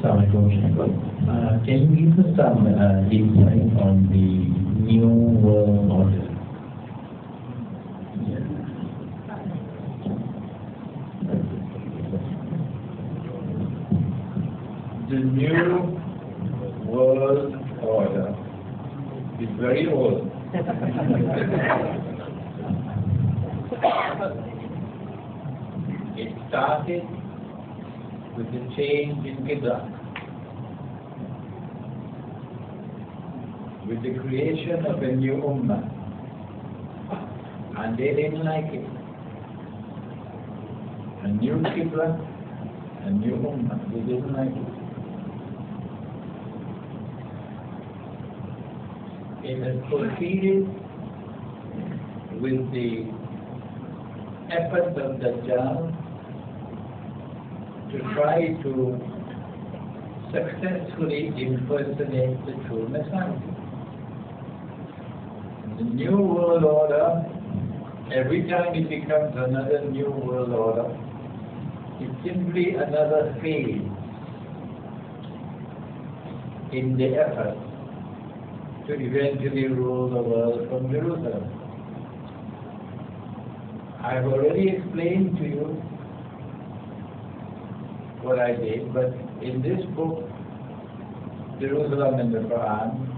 Assalamualaikum, Sheikh. Can you give us some insight on the new world order? The new world order is very old. It started with the change in Qibla, with the creation of a new Ummah, and they didn't like it. A new Qibla, a new Ummah, they didn't like it. It has proceeded with the effort of Dajjal to try to successfully impersonate the true Messiah. The new world order, every time it becomes another new world order, it's simply another phase in the effort to eventually rule the world from Jerusalem. I've already explained to you what I did, but in this book, Jerusalem and the Quran,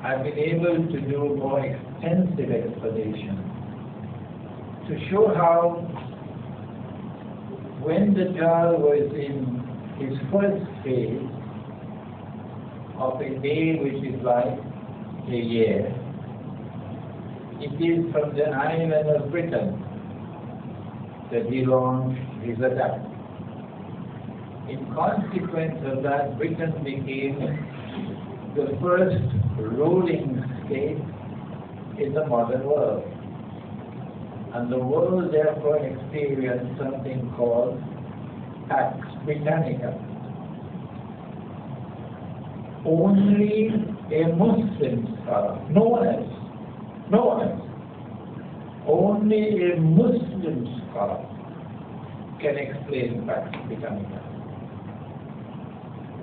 I've been able to do more extensive explanation to show how when the child was in his first phase of a day which is like a year, it is from the island of Britain that he launched his attack. In consequence of that, Britain became the first ruling state in the modern world. And the world therefore experienced something called Pax Britannica. Only a Muslim scholar, no one else, only a Muslim scholar can explain Pax Britannica.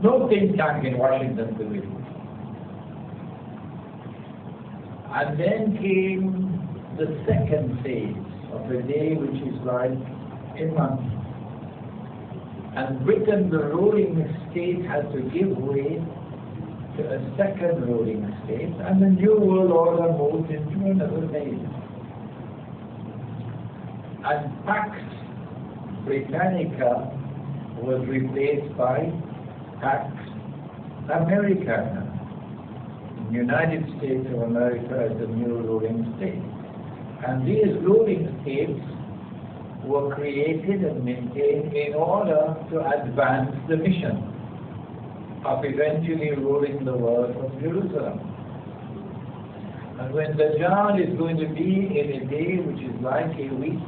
No think tank in Washington could do it. And then came the second phase of a day which is like a month. And Britain, the ruling state, had to give way to a second ruling state, and the New World Order moved into another phase. And Pax Britannica was replaced by Pax Americana. The United States of America is the new ruling state. And these ruling states were created and maintained in order to advance the mission of eventually ruling the world from Jerusalem. And when Dajjal is going to be in a day which is like a week,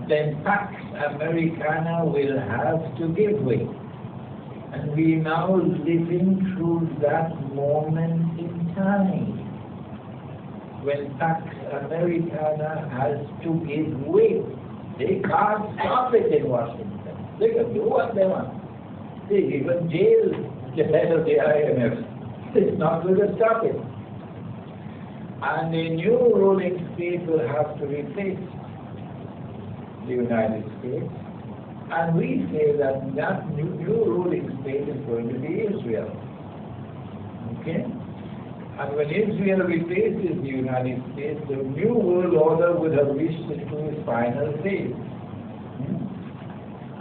then Pax Americana will have to give way. And we are now living through that moment in time when Pax Americana has to give way. They can't stop it in Washington. They can do what they want. They even jail the head of the IMF. It's not going to stop it. And a new ruling state will have to replace the United States. And we say that that new ruling state is going to be Israel. Okay? And when Israel replaces the United States, the new world order would have reached into its final phase.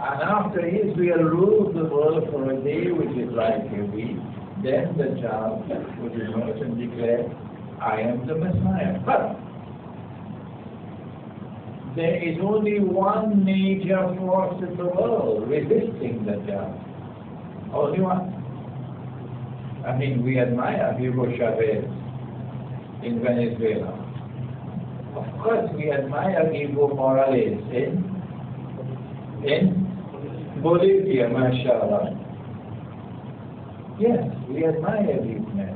And after Israel rules the world for a day, which is like a week, then the child would emerge and declare, I am the Messiah. But there is only one major force in the world resisting the child. Only one. I mean, we admire Hugo Chavez in Venezuela. Of course, we admire Evo Morales in Bolivia, mashallah. Yes, we admire these men.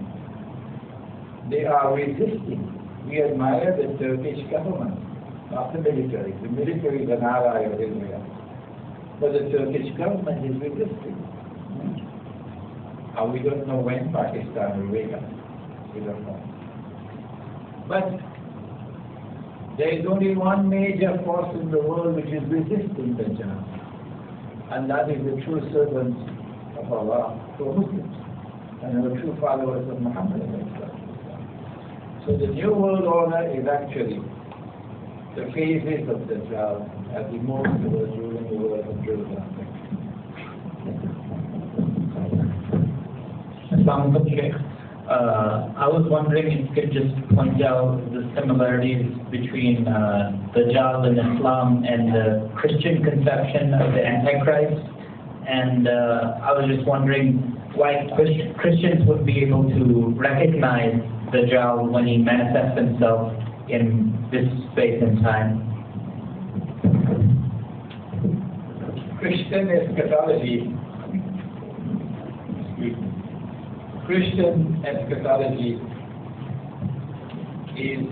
They are resisting. We admire the Turkish government, not the military. The military is an ally of Israel. But the Turkish government is resisting. And we don't know when Pakistan will wake up. We don't know. But there is only one major force in the world which is resisting Dajjal. And that is the true servants of Allah, true Muslims, and the true followers of Muhammad. So the New World Order is actually the phases of Dajjal as he moves towards ruling the world from Jerusalem. Assalamu alaikum, Sheikh. I was wondering if you could just point out the similarities between Dajjal in Islam and the Christian conception of the Antichrist. And I was just wondering why Christians would be able to recognize Dajjal when he manifests himself in this space and time. Christian eschatology is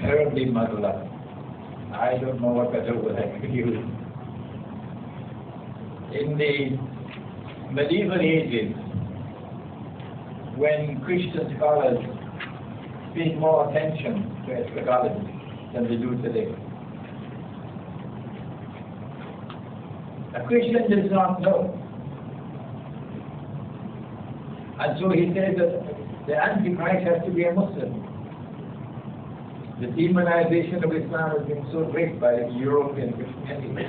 terribly muddled up. I don't know what better word I could use. In the medieval ages, when Christian scholars paid more attention to eschatology than they do today, a Christian does not know. And so he says that the Antichrist has to be a Muslim. The demonization of Islam has been so great by European Christianity.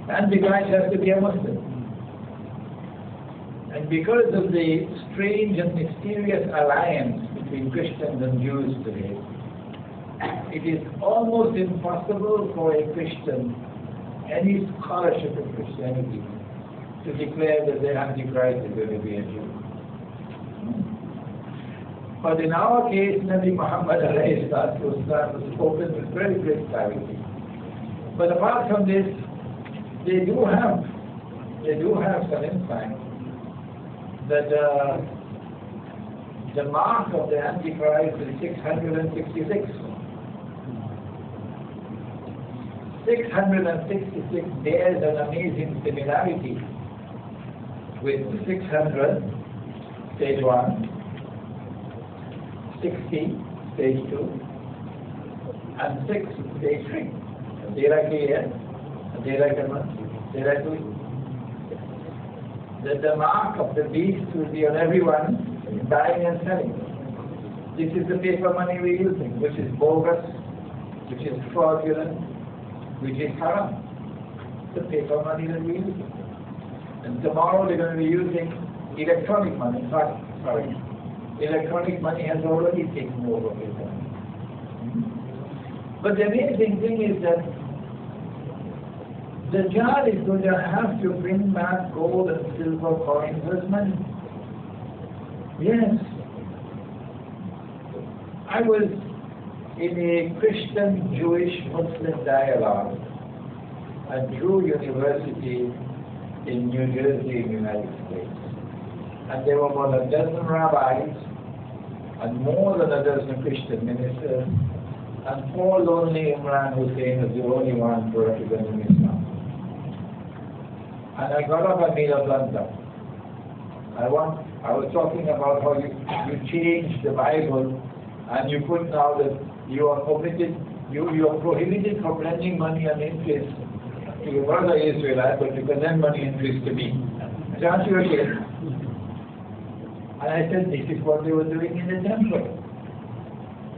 The Antichrist has to be a Muslim. And because of the strange and mysterious alliance between Christians and Jews today, it is almost impossible for a Christian, any scholarship of Christianity, to declare that the Antichrist is going to be a Jew. But in our case, Nabi Muhammad was spoken with very great clarity. But apart from this, they do have some insight that the mark of the Antichrist is 666. 666 bears an amazing similarity with 600, stage 1, 60, stage 2, and 6, stage 3. Dera clear, Dera Kaman, Dera Kui. The mark of the beast will be on everyone buying and selling. This is the paper money we're using, which is bogus, which is fraudulent, which is haram. The paper money that we're using. And tomorrow they're going to be using electronic money. Sorry. Electronic money has already taken over paper money. But the amazing thing is that Dajjal is going to have to bring back gold and silver coins as money. Yes. I was in a Christian, Jewish, Muslim dialogue at Drew University in New Jersey, in the United States. And there were about a dozen rabbis and more than a dozen Christian ministers, and poor lonely Imran Hosein was the only one representing Islam. And I got up and made a blunder. I was talking about how you changed the Bible and you put now that you are prohibited from lending money and interest to your brother Israelite, but you can lend money and interest to me. Aren't you ashamed? And I said, this is what they were doing in the temple.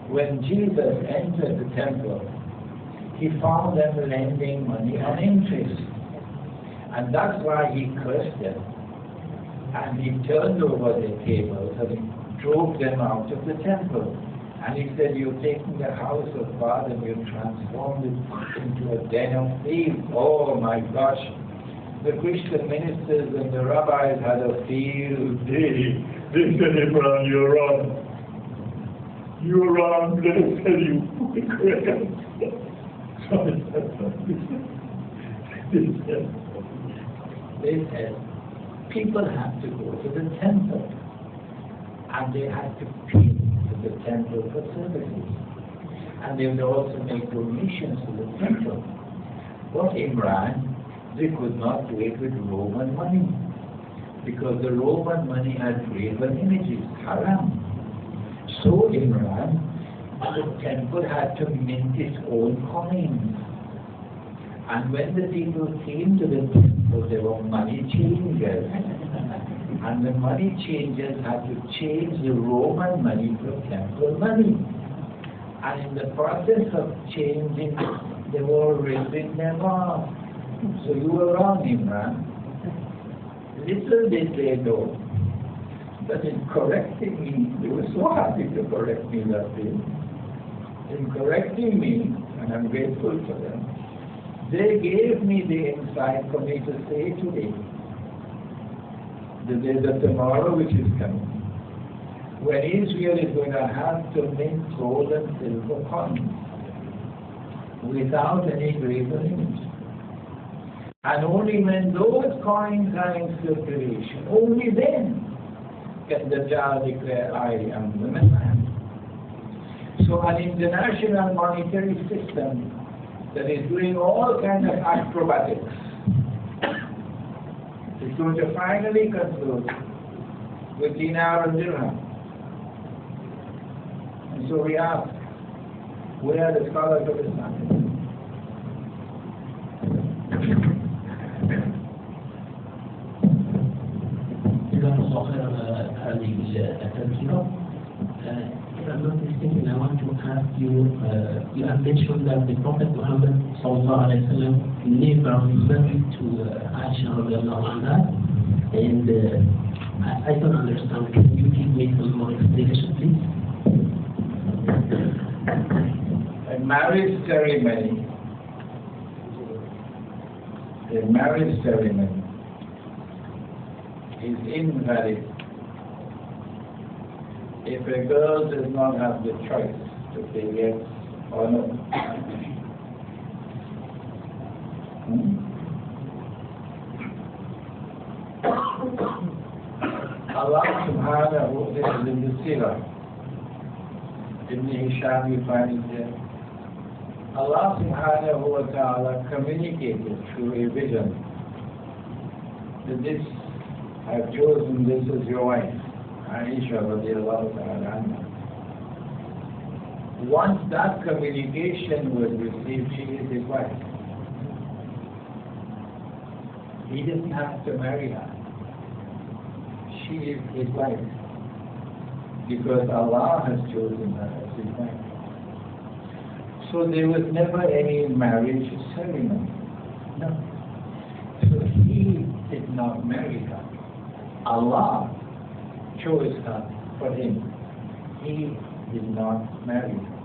When Jesus entered the temple, he found them lending money on interest. And that's why he cursed them. And he turned over their tables and he drove them out of the temple. And he said, you've taken the house of God and you've transformed it into a den of thieves. Oh my gosh. The Christian ministers and the rabbis had a field day. They said, Imran, you're wrong. You're wrong. Let us tell you. They said, people have to go to the temple. And they have to pay to the temple for services. And they would also make donations to the temple. But Imran, they could not do it with Roman money. because the Roman money had graven images, haram. So Imran, the temple had to mint its own coins. And when the people came to the temple, there were money changers. And the money changers had to change the Roman money for temple money. And in the process of changing, they were ripping them off. So you were wrong, Imran. Little did they know that in correcting me, they were so happy to correct me that day. In correcting me, and I'm grateful for them, they gave me the insight for me to say today, the day of tomorrow which is coming, when Israel is going to have to mint gold and silver coins without any graven image. And only when those coins are in circulation, only then can the Jah declare, I am the Messiah. So an international monetary system that is doing all kinds of acrobatics is going to finally conclude with dinar and dirham. And so we ask, where are the scholars of Islam? If I'm not mistaken, I want to ask you, you have mentioned that the Prophet Muhammad sallallahu alaihi wasallam never referred to Aisha radiallahu anha, and I don't understand. Can you give me some more explanation, please? A marriage ceremony is invalid if a girl does not have the choice to say yes or no. Allah subhanahu, this is in the Sirah, Ibn Hisham, you find it there. Allah subhanahu wa ta'ala communicated through a vision that this, I've chosen this as your wife, Aisha radiallahu ta'ala anha. Once that communication was received, she is his wife. He doesn't have to marry her. She is his wife because Allah has chosen her as his wife. So there was never any marriage ceremony. No. So he did not marry her. Allah chose her for him. He did not marry her.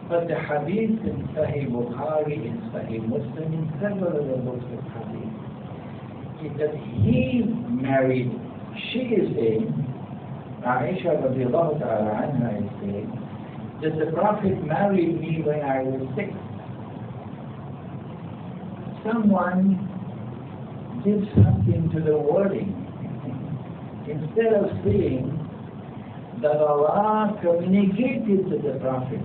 But the hadith in Sahih Bukhari, in Sahih Muslim, in several other books of hadith, is that he married, she is saying, Aisha radiallahu ta'ala anha is saying, that the Prophet married me when I was 6. Someone did something to the wording. Instead of saying that Allah communicated to the Prophet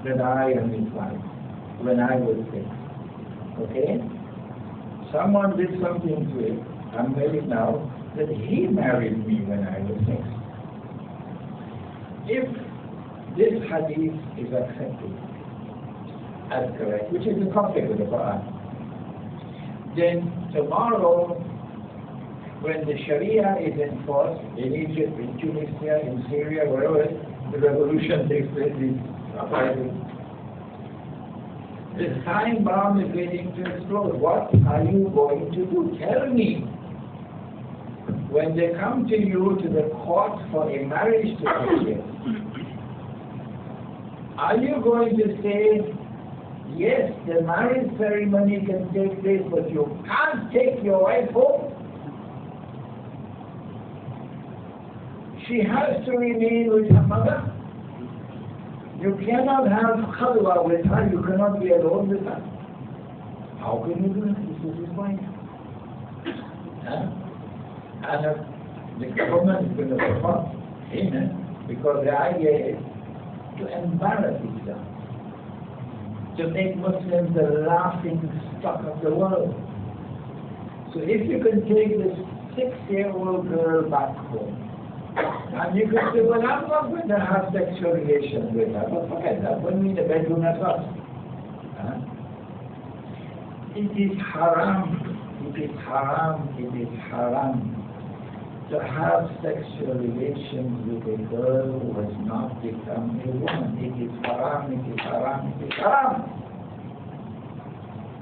that I am his wife when I was 6. Okay? Someone did something to it. I'm married now, that he married me when I was 6. If this hadith is accepted as correct, which is in conflict with the Quran, then tomorrow, when the Sharia is enforced in Egypt, in Tunisia, in Syria, wherever the revolution takes place, this time bomb is waiting to explode. What are you going to do? Tell me. When they come to you to the court for a marriage to take place, are you going to say, yes, the marriage ceremony can take place, but you can't take your wife home? She has to remain with her mother. You cannot have khalwa with her, you cannot be alone with her. How can you do that? This is his wife. And the government is going to support him, because the idea is to embarrass Islam, to make Muslims the laughing stock of the world. So if you can take this 6-year-old girl back home. And you could say, well, I'm not going to have sexual relations with her. But forget that. When we in the bedroom at all. It is haram. It is haram. It is haram to have sexual relations with a girl who has not become a woman. It is haram. It is haram. It is haram.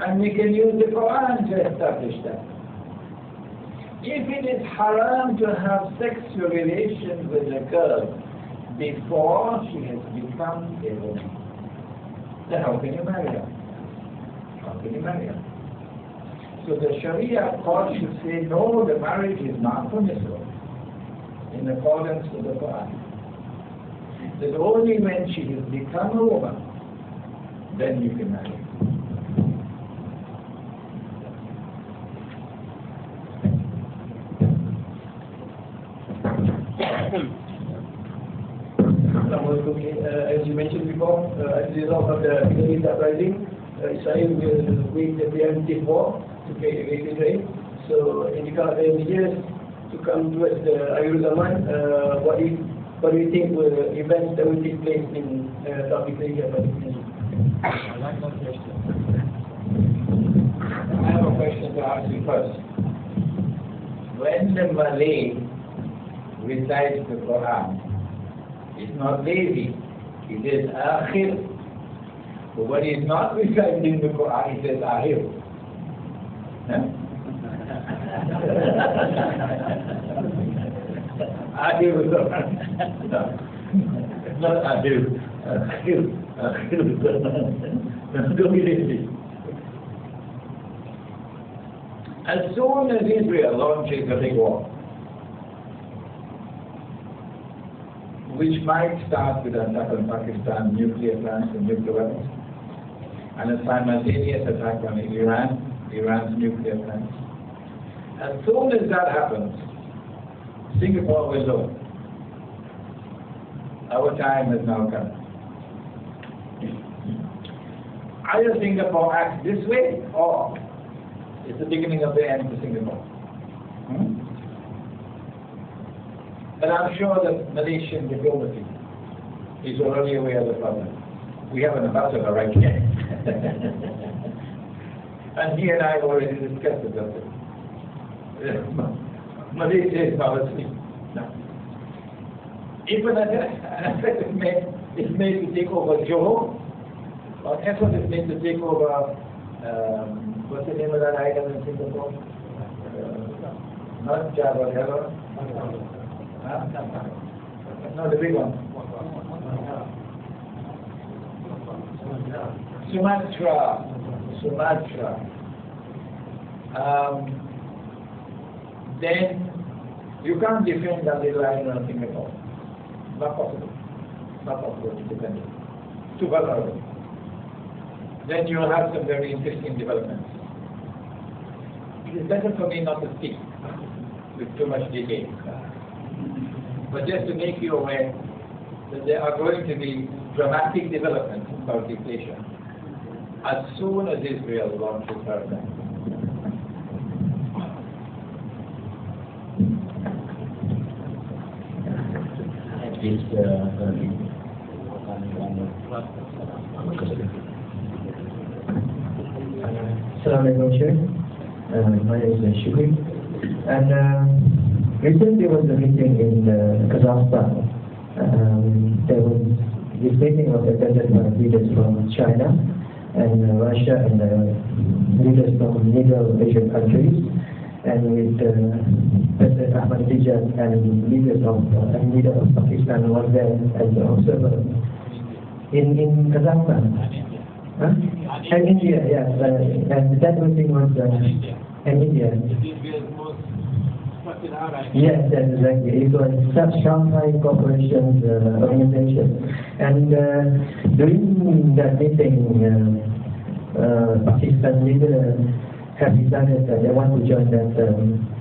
And we can use the Quran to establish that. If it is haram to have sexual relations with a girl before she has become a woman, then how can you marry her? How can you marry her? So the Sharia court should say, no, the marriage is not permissible in accordance with the Quran. That only when she has become a woman, then you can marry her. As you mentioned before, as a result of the Middle East uprising, Israel will wage a preemptive war to face Israel. So in the years to come towards the Jerusalem, what do you think will events that will take place in Southeast Asia? I like that question. I have a question to ask you first. When the Malay recites the Quran, it's not lazy. It is akhir. But when he's not reciting the Quran, he says akhir. Akhir is not akhir. Akhir is don't be lazy. As soon as Israel launches a big war, which might start with an attack on Pakistan, nuclear plants and nuclear weapons, and a simultaneous attack on Iran's nuclear plants. As soon as that happens, Singapore will know our time has now come. Either Singapore acts this way, or it's the beginning of the end for Singapore. But I'm sure that Malaysian diplomacy is already aware of the problem. We have an ambassador right here. And he and I have already discussed the subject. Malaysia is not asleep. No. If an effort is made to take over Johor, or effort is made to take over, what's the name of that island in Singapore? Not Java, Java. No, the big one. Sumatra. Then you can't defend that little island of Singapore. Not possible. Not possible to defend it. Too vulnerable. Then you'll have some very interesting developments. It is better for me not to speak with too much detail. But just to make you aware that there are going to be dramatic developments in Southeast Asia as soon as Israel launches her attack. Assalamu alaikum. My name is Sheikh. And recently there was a meeting in Kazakhstan. There was this meeting was attended by leaders from China and Russia and leaders from Middle Asian countries, and with President Ahmadinejad and leader of Pakistan was there as an observer in Kazakhstan. Huh? And India, yes, and that meeting was in India. Yes, exactly. It was Shanghai Cooperation Organization. And during that meeting, Pakistan leaders have decided that they want to join that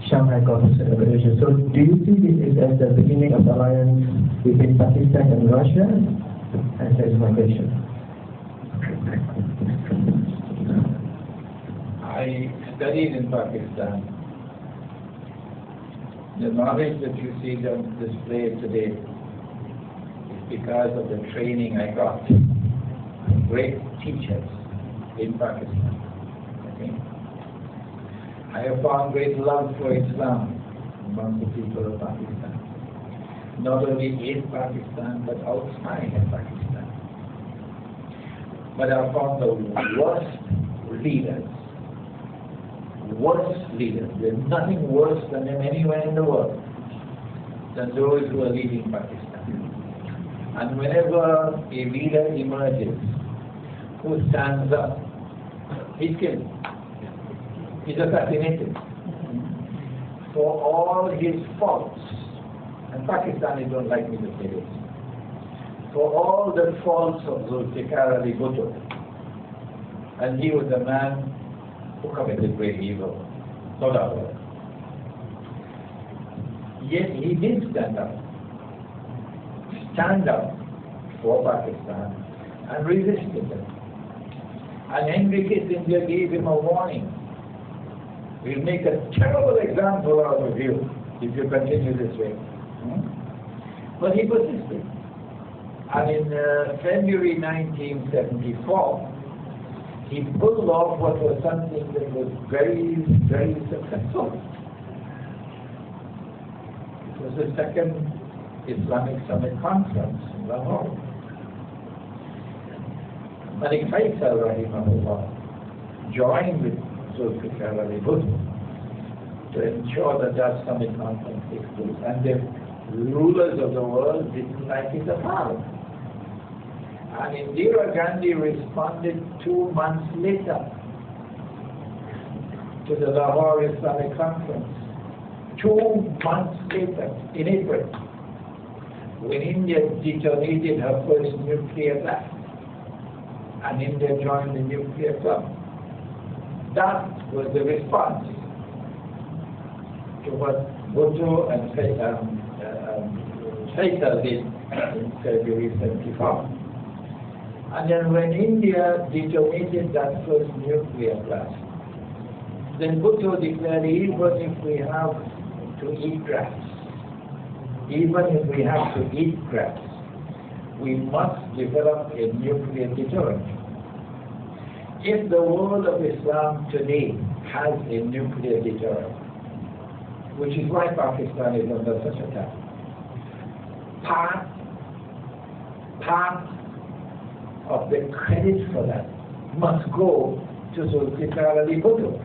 Shanghai Cooperation Organization. So do you see this as the beginning of the alliance between Pakistan and Russia? And that is my question. I studied in Pakistan. The knowledge that you see them displayed today is because of the training I got from great teachers in Pakistan. Okay? I have found great love for Islam among the people of Pakistan. Not only in Pakistan, but outside of Pakistan. But I found the worst leaders. There's nothing worse than them anywhere in the world than those who are leading Pakistan. And whenever a leader emerges who stands up, he's killed. He's assassinated. For all his faults, and Pakistanis don't like me to say this, for all the faults of Zulfikar Ali Bhutto, and he was a man who committed great evil, no doubt about it. Yet he did stand up for Pakistan and resisted them. And Enrique India gave him a warning. We'll make a terrible example out of you if you continue this way. But he persisted. And in February 1974, he pulled off what was something that was very, very successful. It was the second Islamic Summit Conference in Lahore. Malik Faisal rahimahullah joined with Zulfikar Ali Bhutto to ensure that that summit conference takes place. And the rulers of the world didn't like it at all. And Indira Gandhi responded 2 months later to the Lahore Islamic Conference. 2 months later, in April, when India detonated her first nuclear blast, and India joined the nuclear club. That was the response to what Bhutto and Faisal did in February 74. And then when India detonated that first nuclear blast, then Bhutto declared, even if we have to eat grass, we must develop a nuclear deterrent. If the world of Islam today has a nuclear deterrent, which is why Pakistan is under such attack, part of the credit for that must go to Zulfikar Ali Bhutto.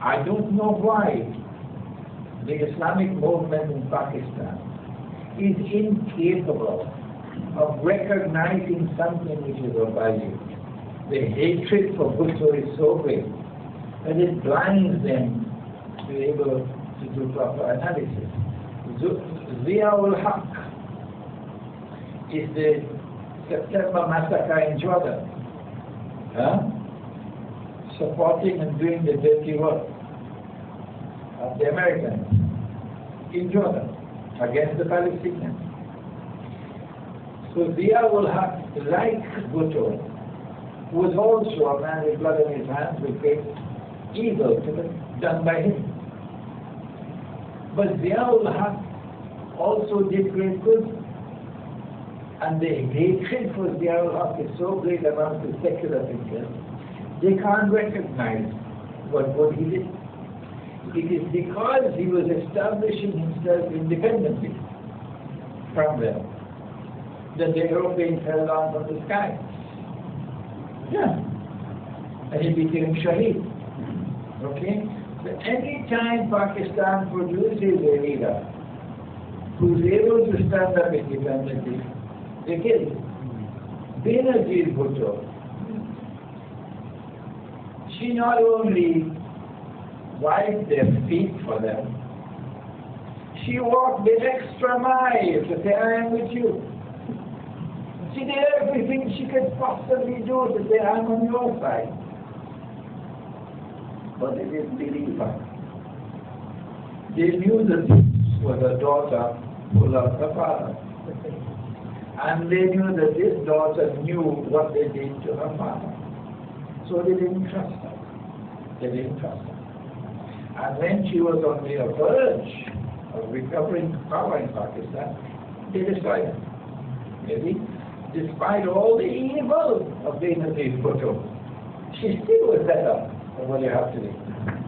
I don't know why the Islamic movement in Pakistan is incapable of recognizing something which is of value. The hatred for Bhutto is so great that it blinds them to be able to do proper analysis. Ziaul Haq is the September massacre in Jordan, supporting and doing the dirty work of the Americans in Jordan against the Palestinians. So Ziaul Haq, like Bhutto, was also a man with blood on his hands, with great evil done by him. But Ziaul Haq also did great good. And the hatred for Ziaul Haq is so great among the secular thinkers, they can't recognize what good he did. It is because he was establishing himself independently from them that the Europeans fell down from the sky. Yeah. And he became Shaheed. Okay? So any time Pakistan produces a leader who's able to stand up independently, they kill him. Benazir Bhutto, she not only wiped their feet for them, she walked the extra mile to say, I am with you. She did everything she could possibly do to say, I'm on your side. But they didn't believe her. They knew that this was a daughter who loved her father. And they knew that this daughter knew what they did to her father. So they didn't trust her. And when she was on the verge of recovering power in Pakistan, they destroyed her. Maybe, despite all the evil of Benazir Bhutto, she still was better than what you have today.